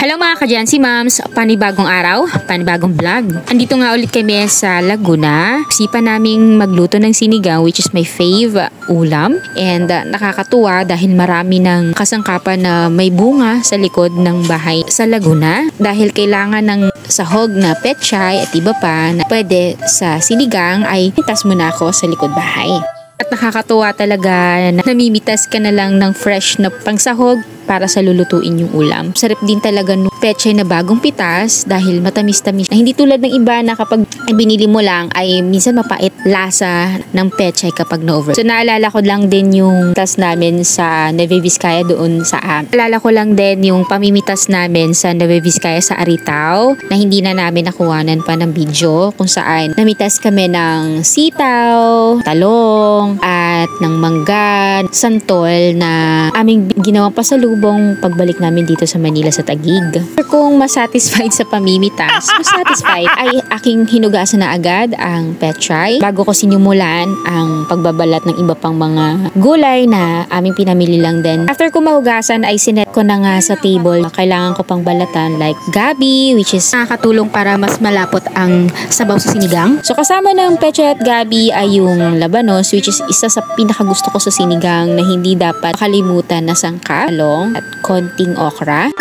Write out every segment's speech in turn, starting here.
Hello mga ka-Jancy Moms, panibagong araw, panibagong vlog. Andito nga ulit kami sa Laguna. Isipan naming magluto ng sinigang, which is my fave ulam. And nakakatuwa dahil marami ng kasangkapan na may bunga sa likod ng bahay sa Laguna. Dahil kailangan ng sahog na pechay at iba pa na pwede sa sinigang ay mitas muna ako sa likod bahay. At nakakatuwa talaga na namimitas ka na lang ng fresh na pangsahog para sa lulutuin yung ulam. Sarap din talaga ng pechay na bagong pitas dahil matamis-tamis. Hindi tulad ng iba na kapag binili mo lang ay minsan mapait lasa ng pechay kapag na-over. So naalala ko lang din yung pitas namin sa Nueva Vizcaya doon sa Naalala ko lang din yung pamimitas namin sa Nueva Vizcaya sa Aritao na hindi na namin nakuhanan pa ng video kung saan namitas kami ng sitaw, talong, at ng mangga, santol na aming ginawang pasalubong pagbalik namin dito sa Manila sa Taguig. Kung masatisfied sa pamimitas, masatisfied ay aking hinugasan na agad ang pechay bago ko sinimulan ang pagbabalat ng iba pang mga gulay na aming pinamili lang din. After ko mahugasan ay sinet ko na nga sa table. Kailangan ko pang balatan like gabi, which is nakakatulong para mas malapot ang sabaw sa sinigang. So kasama ng pechay at gabi ay yung labanos, which is isa sa pinakagusto ko sa sinigang na hindi dapat kalimutan na sangka, talong at konting okra.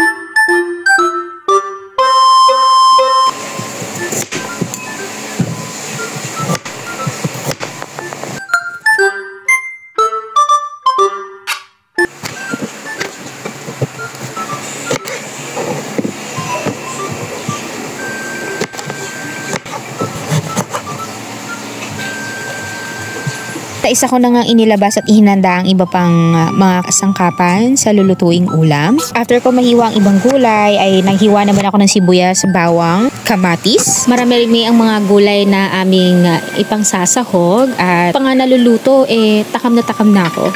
Isa ko na nga inilabas at ihinanda ang iba pang mga kasangkapan sa lulutuing ulam. After ko mahiwa ang ibang gulay ay naghiwa naman ako ng sibuyas, bawang, kamatis. Marami rin ang mga gulay na aming ipang sasahog at pang naluluto takam na ako.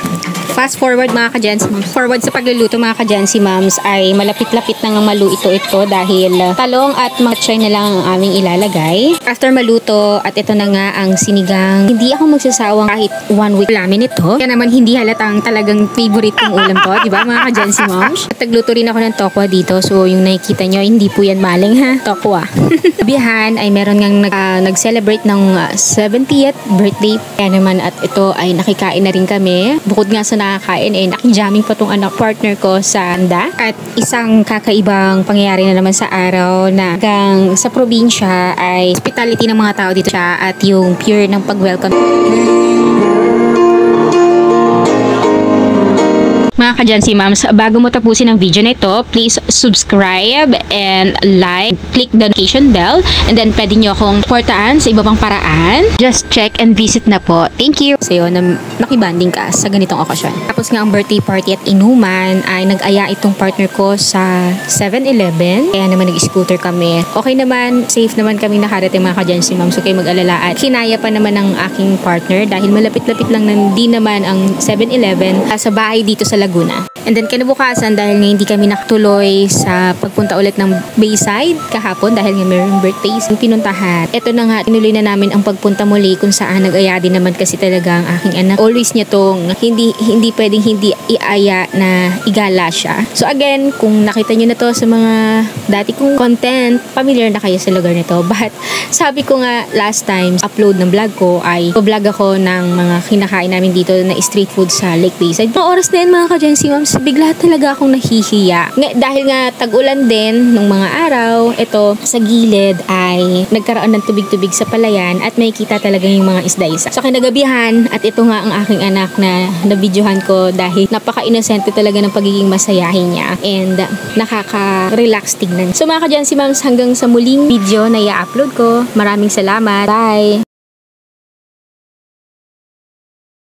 Fast forward mga ka-Jancy Moms. Forward sa pagluluto mga ka-Jancy Moms ay malapit-lapit na nga maluto ito dahil talong at matchay na lang ang aming ilalagay. After maluto at ito na nga ang sinigang, hindi ako magsasawang kahit 1 week ulamin ito. Kaya naman hindi halatang talagang favorite kong ulam to, di ba mga ka-Jancy Moms? At nagluto rin ako ng tokwa dito. So yung nakikita nyo, hindi po yan maling ha, tokwa. Bihan ay meron ngang nag-celebrate ng 70th birthday. Kaya naman at ito ay nakikain na rin kami. Bukod nga sa nakakain nakijaming pa tong anak partner ko sa handa. At isang kakaibang pangyayari na naman sa araw na hanggang sa probinsya ay hospitality ng mga tao dito siya at yung pure ng pag-welcome. Mga ka-Jancy Moms, bago mo tapusin ang video na ito, please subscribe and like, click the notification bell, and then pwede nyo akong supportaan sa iba pang paraan. Just check and visit na po. Thank you! Sa'yo na nakibanding ka sa ganitong okasyon. Tapos nga ang birthday party at inuman ay nag-aya itong partner ko sa 7-Eleven. Kaya naman nag-scooter kami. Okay naman, safe naman kami nakarating mga ka-Jancy Moms. So kayo mag-alala at hinaya pa naman ng aking partner dahil malapit-lapit lang din naman ang 7-Eleven sa bahay dito sa Laguna. And then kinabukasan dahil nga hindi kami nakatuloy sa pagpunta ulit ng Bayside kahapon dahil nga mayroong birthdays yung pinuntahan. Ito na nga, tinuloy na namin ang pagpunta muli kung saan nag-aya din naman kasi talaga ang aking anak. Always niya tong hindi pwedeng hindi iaya na igala siya. So again, kung nakita nyo na to sa mga dati kong content, familiar na kayo sa lugar nito. But sabi ko nga last time, upload ng vlog ko ay vlog ako ng mga kinakain namin dito na street food sa Lake Bayside. Mga oras na yun mga ka-Jancy Moms, bigla talaga akong nahihiya. Dahil nga tag-ulan din nung mga araw, ito sa gilid ay nagkaroon ng tubig-tubig sa palayan at makikita talaga yung mga isda-isa. So kinagabihan at ito nga ang aking anak na nabidyohan ko dahil napaka-inosente talaga ng pagiging masayahin niya and nakaka-relax tignan. So mga ka-Jancy Moms, hanggang sa muling video na i-upload ko. Maraming salamat. Bye!